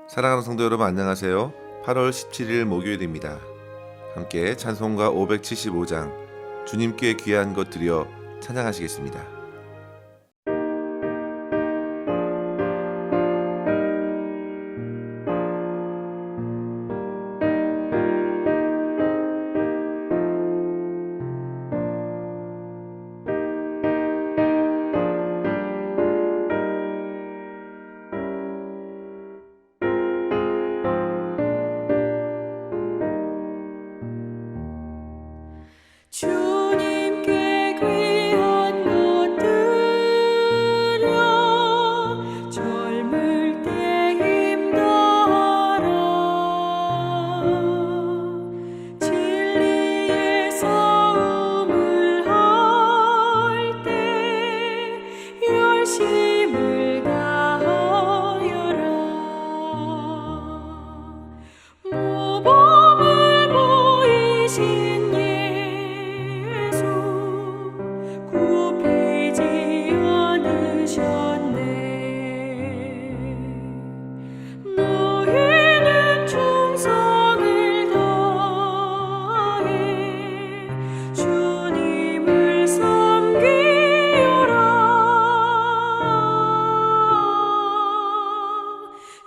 사랑하는 성도 여러분, 안녕하세요. 8월 17일 목요일입니다. 함께 찬송가 575장 주님께 귀한 것 드려 찬양하시겠습니다. 주님께 귀한 것 드려 젊을 때 힘다하라. 진리의 싸움을 할 때 열심을 다하여라. 모범을 보이신 굽히지 않으셨네. 너희는 충성을 다해 주님을 섬기어라.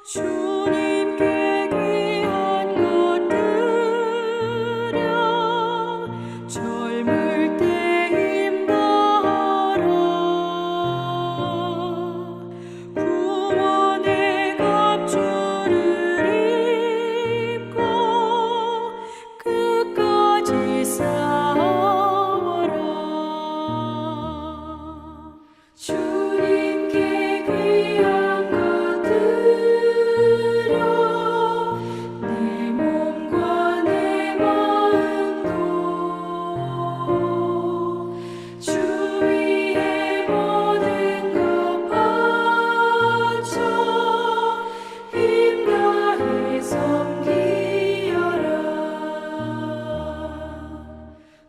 주님께 귀한 것 드려 젊을 때 구원의 갑주를 입고 끝까지 싸워라. 주님께 귀한 것 드려 내 몸과 내 마음도 주 위에 모든 것 바쳐 힘 다해 섬기어라.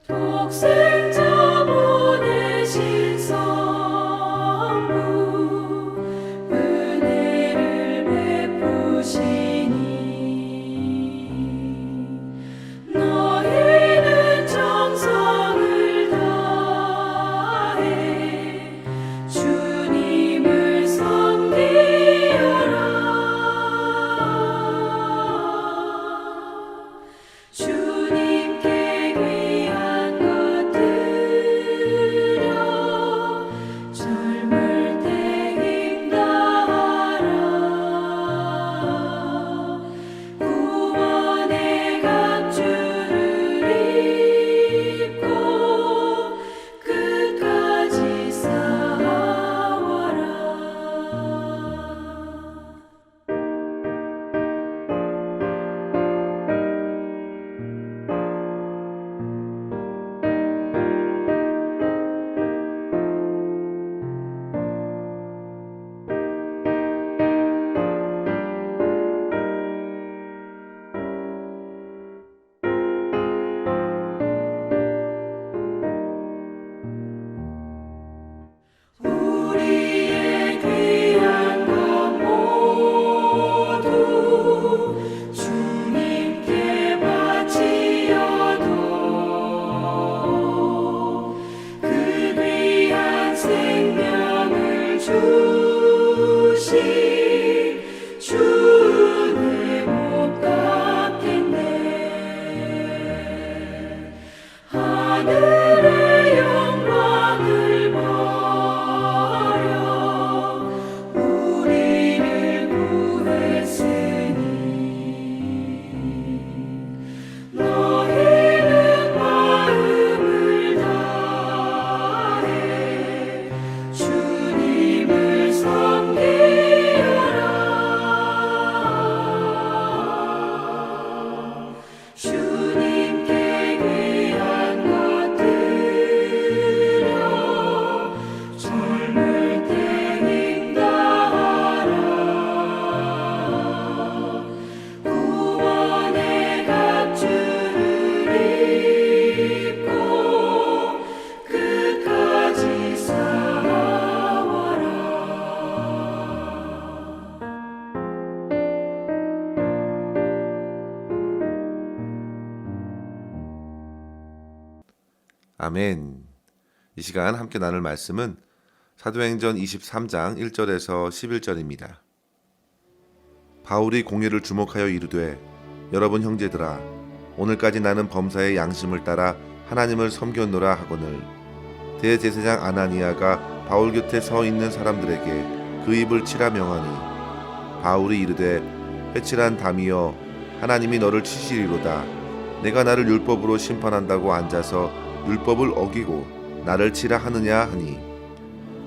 독생자 보내신 성부 은혜를 베푸시니 너희는 정성을 다해 주님을 섬기어라. 주님께 귀한 것 드려 젊을 때 힘 다하라. 아멘. 이 시간 함께 나눌 말씀은 사도행전 23장 1절에서 11절입니다. 바울이 공회를 주목하여 이르되 여러분 형제들아 오늘까지 나는 범사의 양심을 따라 하나님을 섬겼노라 하거늘 대제사장 아나니아가 바울 곁에 서 있는 사람들에게 그 입을 치라 명하니 바울이 이르되 회칠한 담이여 하나님이 너를 치시리로다 내가 나를 율법으로 심판한다고 앉아서 율법을 어기고 나를 치라 하느냐 하니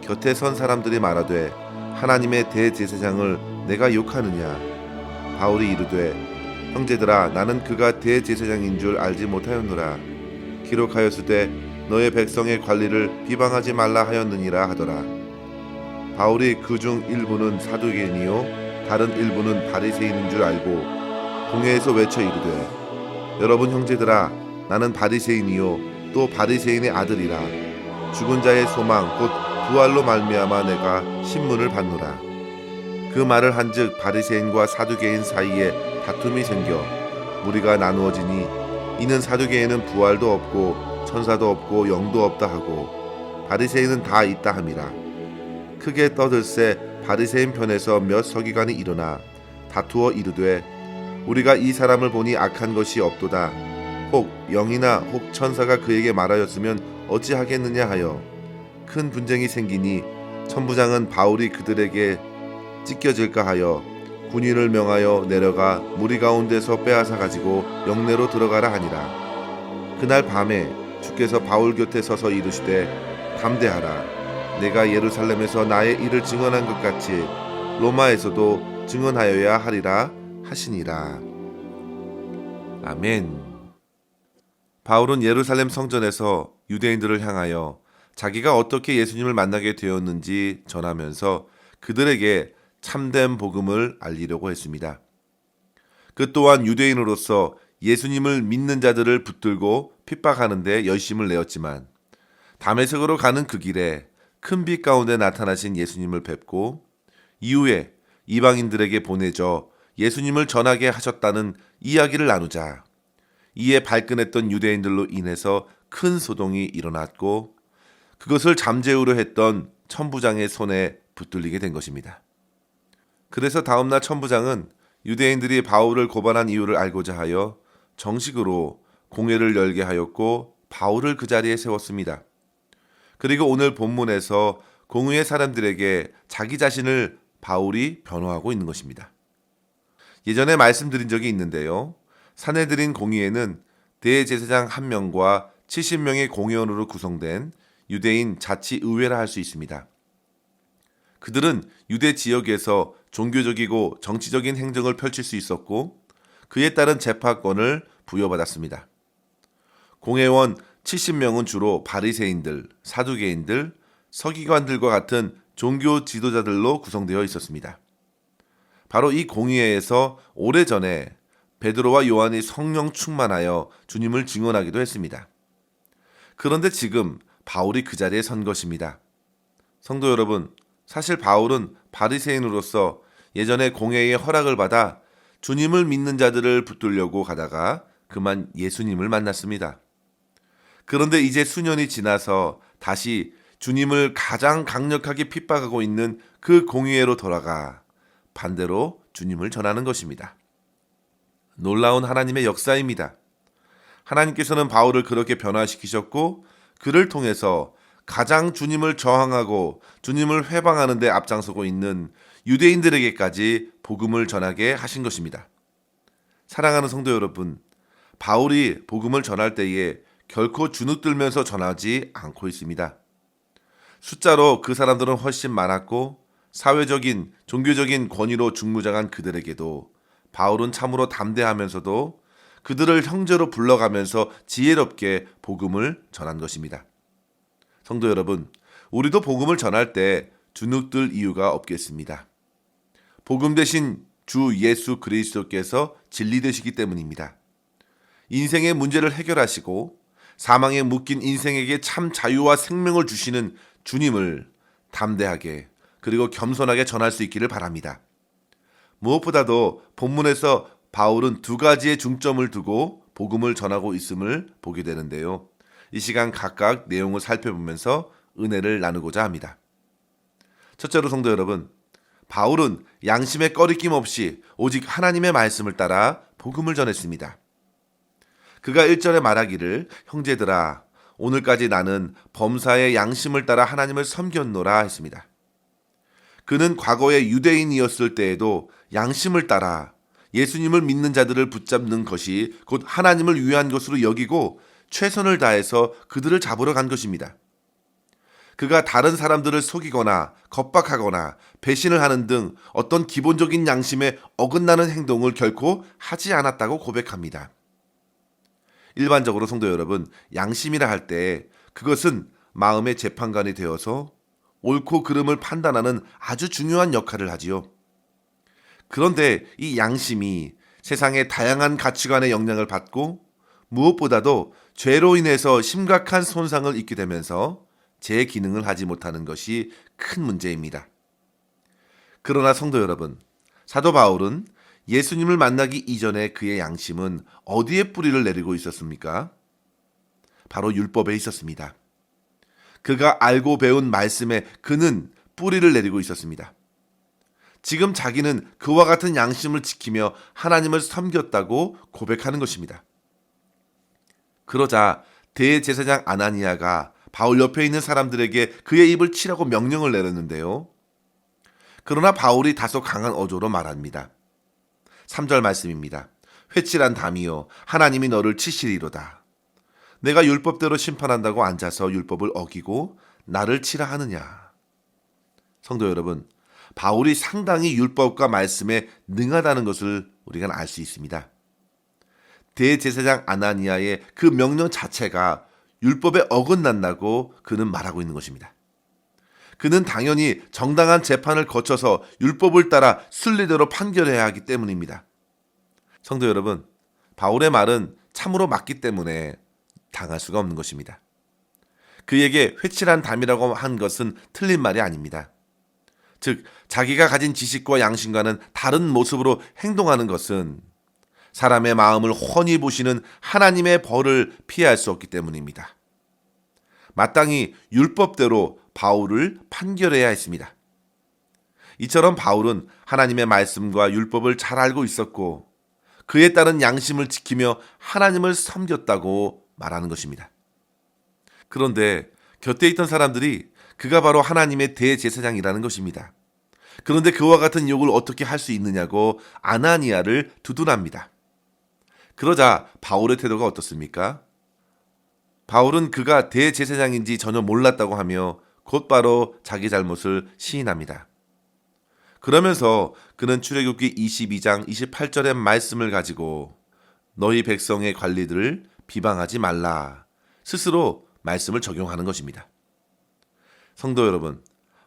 곁에 선 사람들이 말하되 하나님의 대제사장을 내가 욕하느냐 바울이 이르되 형제들아 나는 그가 대제사장인 줄 알지 못하였노라 기록하였으되 너의 백성의 관리를 비방하지 말라 하였느니라 하더라. 바울이 그중 일부는 사두개인이요 다른 일부는 바리새인인 줄 알고 공회에서 외쳐 이르되 여러분 형제들아 나는 바리새인이요 또 바리새인의 아들이라 죽은 자의 소망 곧 부활로 말미암아 내가 신문을 받노라. 그 말을 한즉 바리새인과 사두개인 사이에 다툼이 생겨 무리가 나누어지니 이는 사두개인은 부활도 없고 천사도 없고 영도 없다 하고 바리새인은 다 있다 함이라. 크게 떠들새 바리새인 편에서 몇 서기관이 일어나 다투어 이르되 우리가 이 사람을 보니 악한 것이 없도다. 혹 영이나 혹 천사가 그에게 말하였으면 어찌하겠느냐 하여 큰 분쟁이 생기니 천부장은 바울이 그들에게 찢겨질까 하여 군인을 명하여 내려가 무리 가운데서 빼앗아 가지고 영내로 들어가라 하니라. 그날 밤에 주께서 바울 곁에 서서 이르시되 담대하라. 내가 예루살렘에서 나의 일을 증언한 것 같이 로마에서도 증언하여야 하리라 하시니라. 아멘. 바울은 예루살렘 성전에서 유대인들을 향하여 자기가 어떻게 예수님을 만나게 되었는지 전하면서 그들에게 참된 복음을 알리려고 했습니다. 그 또한 유대인으로서 예수님을 믿는 자들을 붙들고 핍박하는 데 열심을 내었지만 다메섹으로 가는 그 길에 큰 빛 가운데 나타나신 예수님을 뵙고 이후에 이방인들에게 보내져 예수님을 전하게 하셨다는 이야기를 나누자 이에 발끈했던 유대인들로 인해서 큰 소동이 일어났고 그것을 잠재우려 했던 천부장의 손에 붙들리게 된 것입니다. 그래서 다음날 천부장은 유대인들이 바울을 고발한 이유를 알고자 하여 정식으로 공회를 열게 하였고 바울을 그 자리에 세웠습니다. 그리고 오늘 본문에서 공회의 사람들에게 자기 자신을 바울이 변호하고 있는 것입니다. 예전에 말씀드린 적이 있는데요. 산헤드린 공의회는 대제사장 1명과 70명의 공회원으로 구성된 유대인 자치의회라 할 수 있습니다. 그들은 유대 지역에서 종교적이고 정치적인 행정을 펼칠 수 있었고 그에 따른 재파권을 부여받았습니다. 공회원 70명은 주로 바리새인들, 사두개인들, 서기관들과 같은 종교 지도자들로 구성되어 있었습니다. 바로 이 공의회에서 오래전에 베드로와 요한이 성령 충만하여 주님을 증언하기도 했습니다. 그런데 지금 바울이 그 자리에 선 것입니다. 성도 여러분, 사실 바울은 바리새인으로서 예전에 공회의 허락을 받아 주님을 믿는 자들을 붙들려고 가다가 그만 예수님을 만났습니다. 그런데 이제 수년이 지나서 다시 주님을 가장 강력하게 핍박하고 있는 그 공의회로 돌아가 반대로 주님을 전하는 것입니다. 놀라운 하나님의 역사입니다. 하나님께서는 바울을 그렇게 변화시키셨고 그를 통해서 가장 주님을 저항하고 주님을 회방하는 데 앞장서고 있는 유대인들에게까지 복음을 전하게 하신 것입니다. 사랑하는 성도 여러분, 바울이 복음을 전할 때에 결코 주눅들면서 전하지 않고 있습니다. 숫자로 그 사람들은 훨씬 많았고 사회적인, 종교적인 권위로 중무장한 그들에게도 바울은 참으로 담대하면서도 그들을 형제로 불러가면서 지혜롭게 복음을 전한 것입니다. 성도 여러분, 우리도 복음을 전할 때 주눅들 이유가 없겠습니다. 복음 대신 주 예수 그리스도께서 진리 되시기 때문입니다. 인생의 문제를 해결하시고 사망에 묶인 인생에게 참 자유와 생명을 주시는 주님을 담대하게 그리고 겸손하게 전할 수 있기를 바랍니다. 무엇보다도 본문에서 바울은 두 가지의 중점을 두고 복음을 전하고 있음을 보게 되는데요. 이 시간 각각 내용을 살펴보면서 은혜를 나누고자 합니다. 첫째로 성도 여러분, 바울은 양심의 꺼리낌 없이 오직 하나님의 말씀을 따라 복음을 전했습니다. 그가 1절에 말하기를 형제들아 오늘까지 나는 범사의 양심을 따라 하나님을 섬겼노라 했습니다. 그는 과거의 유대인이었을 때에도 양심을 따라 예수님을 믿는 자들을 붙잡는 것이 곧 하나님을 위한 것으로 여기고 최선을 다해서 그들을 잡으러 간 것입니다. 그가 다른 사람들을 속이거나 겁박하거나 배신을 하는 등 어떤 기본적인 양심에 어긋나는 행동을 결코 하지 않았다고 고백합니다. 일반적으로 성도 여러분, 양심이라 할 때 그것은 마음의 재판관이 되어서 옳고 그름을 판단하는 아주 중요한 역할을 하지요. 그런데 이 양심이 세상의 다양한 가치관의 영향을 받고 무엇보다도 죄로 인해서 심각한 손상을 입게 되면서 제 기능을 하지 못하는 것이 큰 문제입니다. 그러나 성도 여러분, 사도 바울은 예수님을 만나기 이전에 그의 양심은 어디에 뿌리를 내리고 있었습니까? 바로 율법에 있었습니다. 그가 알고 배운 말씀에 그는 뿌리를 내리고 있었습니다. 지금 자기는 그와 같은 양심을 지키며 하나님을 섬겼다고 고백하는 것입니다. 그러자 대제사장 아나니아가 바울 옆에 있는 사람들에게 그의 입을 치라고 명령을 내렸는데요. 그러나 바울이 다소 강한 어조로 말합니다. 3절 말씀입니다. 회칠한 담이여 하나님이 너를 치시리로다. 내가 율법대로 심판한다고 앉아서 율법을 어기고 나를 치라 하느냐. 성도 여러분, 바울이 상당히 율법과 말씀에 능하다는 것을 우리가 알 수 있습니다. 대제사장 아나니아의 그 명령 자체가 율법에 어긋난다고 그는 말하고 있는 것입니다. 그는 당연히 정당한 재판을 거쳐서 율법을 따라 순리대로 판결해야 하기 때문입니다. 성도 여러분, 바울의 말은 참으로 맞기 때문에 당할 수가 없는 것입니다. 그에게 회칠한 담이라고 한 것은 틀린 말이 아닙니다. 즉, 자기가 가진 지식과 양심과는 다른 모습으로 행동하는 것은 사람의 마음을 훤히 보시는 하나님의 벌을 피할 수 없기 때문입니다. 마땅히 율법대로 바울을 판결해야 했습니다. 이처럼 바울은 하나님의 말씀과 율법을 잘 알고 있었고 그에 따른 양심을 지키며 하나님을 섬겼다고 말하는 것입니다. 그런데 곁에 있던 사람들이 그가 바로 하나님의 대제사장이라는 것입니다. 그런데 그와 같은 욕을 어떻게 할 수 있느냐고 아나니아를 두둔합니다. 그러자 바울의 태도가 어떻습니까? 바울은 그가 대제사장인지 전혀 몰랐다고 하며 곧바로 자기 잘못을 시인합니다. 그러면서 그는 출애굽기 22장 28절의 말씀을 가지고 너희 백성의 관리들을 비방하지 말라 스스로 말씀을 적용하는 것입니다. 성도 여러분,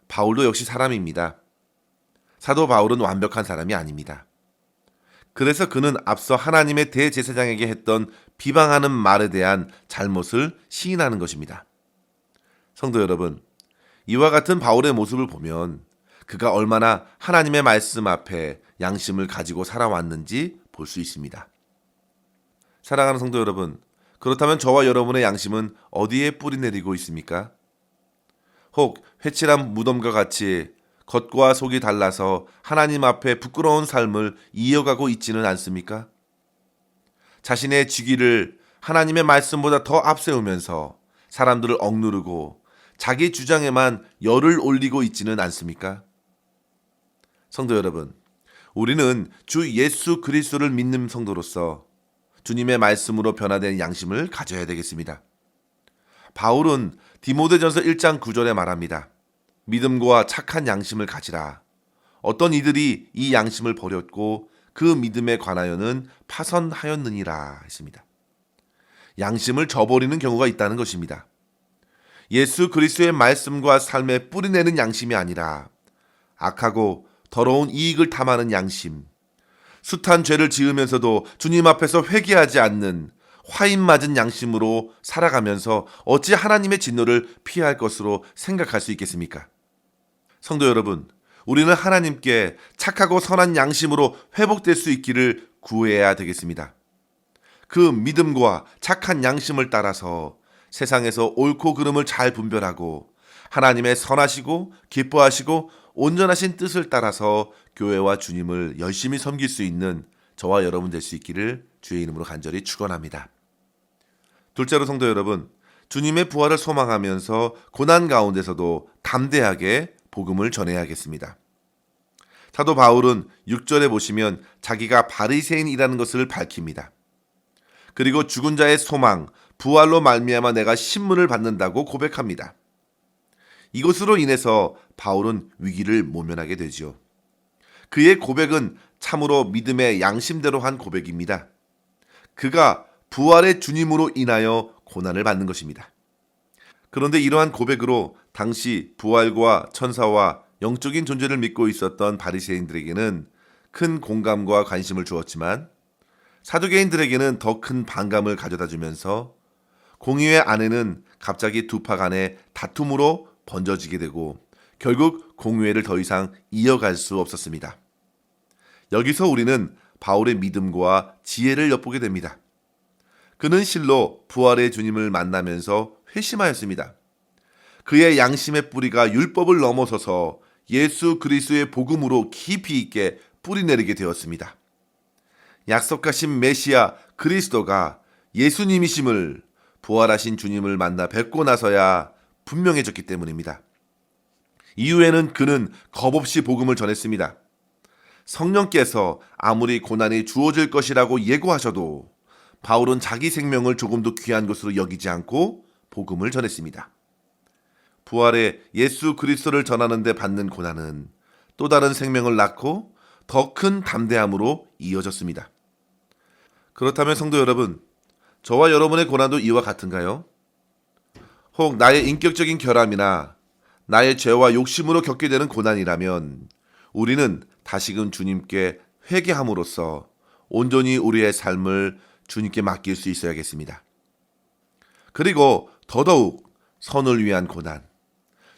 바울도 역시 사람입니다. 사도 바울은 완벽한 사람이 아닙니다. 그래서 그는 앞서 하나님의 대제사장에게 했던 비방하는 말에 대한 잘못을 시인하는 것입니다. 성도 여러분, 이와 같은 바울의 모습을 보면 그가 얼마나 하나님의 말씀 앞에 양심을 가지고 살아왔는지 볼 수 있습니다. 사랑하는 성도 여러분, 그렇다면 저와 여러분의 양심은 어디에 뿌리 내리고 있습니까? 혹 회칠한 무덤과 같이 겉과 속이 달라서 하나님 앞에 부끄러운 삶을 이어가고 있지는 않습니까? 자신의 직위를 하나님의 말씀보다 더 앞세우면서 사람들을 억누르고 자기 주장에만 열을 올리고 있지는 않습니까? 성도 여러분, 우리는 주 예수 그리스도를 믿는 성도로서 주님의 말씀으로 변화된 양심을 가져야 되겠습니다. 바울은 디모데전서 1장 9절에 말합니다. 믿음과 착한 양심을 가지라. 어떤 이들이 이 양심을 버렸고 그 믿음에 관하여는 파선하였느니라 했습니다. 양심을 저버리는 경우가 있다는 것입니다. 예수 그리스도의 말씀과 삶에 뿌리내는 양심이 아니라 악하고 더러운 이익을 탐하는 양심, 숱한 죄를 지으면서도 주님 앞에서 회개하지 않는 화인 맞은 양심으로 살아가면서 어찌 하나님의 진노를 피할 것으로 생각할 수 있겠습니까? 성도 여러분, 우리는 하나님께 착하고 선한 양심으로 회복될 수 있기를 구해야 되겠습니다. 그 믿음과 착한 양심을 따라서 세상에서 옳고 그름을 잘 분별하고 하나님의 선하시고 기뻐하시고 온전하신 뜻을 따라서 교회와 주님을 열심히 섬길 수 있는 저와 여러분 될 수 있기를 주의 이름으로 간절히 축원합니다. 둘째로 성도 여러분, 주님의 부활을 소망하면서 고난 가운데서도 담대하게 복음을 전해야겠습니다. 사도 바울은 6절에 보시면 자기가 바리새인이라는 것을 밝힙니다. 그리고 죽은 자의 소망, 부활로 말미암아 내가 신문을 받는다고 고백합니다. 이것으로 인해서 바울은 위기를 모면하게 되지요. 그의 고백은 참으로 믿음의 양심대로 한 고백입니다. 그가 부활의 주님으로 인하여 고난을 받는 것입니다. 그런데 이러한 고백으로 당시 부활과 천사와 영적인 존재를 믿고 있었던 바리새인들에게는 큰 공감과 관심을 주었지만 사두개인들에게는 더 큰 반감을 가져다 주면서 공의회 안에는 갑자기 두 파 간의 다툼으로 번져지게 되고 결국 공의회를 더 이상 이어갈 수 없었습니다. 여기서 우리는 바울의 믿음과 지혜를 엿보게 됩니다. 그는 실로 부활의 주님을 만나면서 회심하였습니다. 그의 양심의 뿌리가 율법을 넘어서서 예수 그리스도의 복음으로 깊이 있게 뿌리내리게 되었습니다. 약속하신 메시아 그리스도가 예수님이심을 부활하신 주님을 만나 뵙고 나서야 분명해졌기 때문입니다. 이후에는 그는 겁없이 복음을 전했습니다. 성령께서 아무리 고난이 주어질 것이라고 예고하셔도 바울은 자기 생명을 조금도 귀한 것으로 여기지 않고 복음을 전했습니다. 부활의 예수 그리스도를 전하는 데 받는 고난은 또 다른 생명을 낳고 더 큰 담대함으로 이어졌습니다. 그렇다면 성도 여러분, 저와 여러분의 고난도 이와 같은가요? 혹 나의 인격적인 결함이나 나의 죄와 욕심으로 겪게 되는 고난이라면 우리는 다시금 주님께 회개함으로써 온전히 우리의 삶을 주님께 맡길 수 있어야겠습니다. 그리고 더더욱 선을 위한 고난,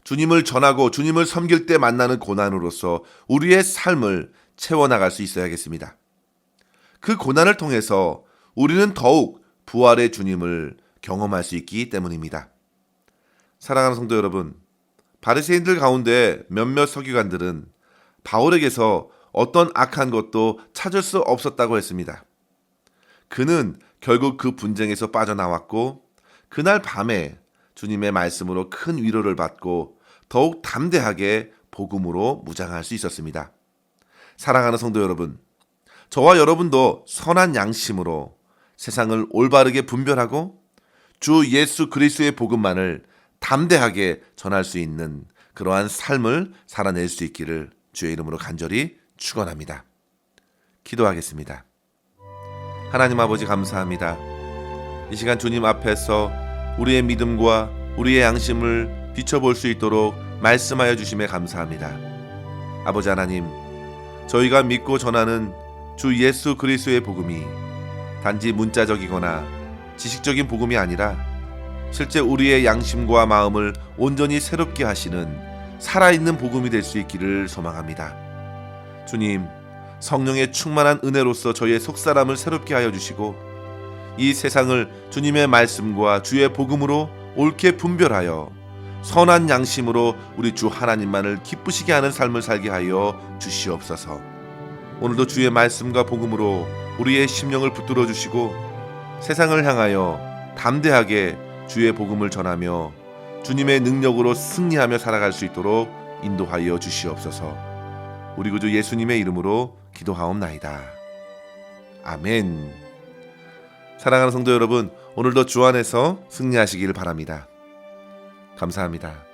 주님을 전하고 주님을 섬길 때 만나는 고난으로서 우리의 삶을 채워나갈 수 있어야겠습니다. 그 고난을 통해서 우리는 더욱 부활의 주님을 경험할 수 있기 때문입니다. 사랑하는 성도 여러분, 바리새인들 가운데 몇몇 서기관들은 바울에게서 어떤 악한 것도 찾을 수 없었다고 했습니다. 그는 결국 그 분쟁에서 빠져나왔고 그날 밤에 주님의 말씀으로 큰 위로를 받고 더욱 담대하게 복음으로 무장할 수 있었습니다. 사랑하는 성도 여러분, 저와 여러분도 선한 양심으로 세상을 올바르게 분별하고 주 예수 그리스도의 복음만을 담대하게 전할 수 있는 그러한 삶을 살아낼 수 있기를 주의 이름으로 간절히 축원합니다. 기도하겠습니다. 하나님 아버지 감사합니다. 이 시간 주님 앞에서 우리의 믿음과 우리의 양심을 비춰볼 수 있도록 말씀하여 주심에 감사합니다. 아버지 하나님, 저희가 믿고 전하는 주 예수 그리스도의 복음이 단지 문자적이거나 지식적인 복음이 아니라 실제 우리의 양심과 마음을 온전히 새롭게 하시는 살아있는 복음이 될 수 있기를 소망합니다. 주님, 성령의 충만한 은혜로서 저희의 속사람을 새롭게 하여 주시고 이 세상을 주님의 말씀과 주의 복음으로 옳게 분별하여 선한 양심으로 우리 주 하나님만을 기쁘시게 하는 삶을 살게 하여 주시옵소서. 오늘도 주의 말씀과 복음으로 우리의 심령을 붙들어 주시고 세상을 향하여 담대하게 주의 복음을 전하며 주님의 능력으로 승리하며 살아갈 수 있도록 인도하여 주시옵소서. 우리 구주 예수님의 이름으로 기도하옵나이다. 아멘. 사랑하는 성도 여러분, 오늘도 주 안에서 승리하시길 바랍니다. 감사합니다.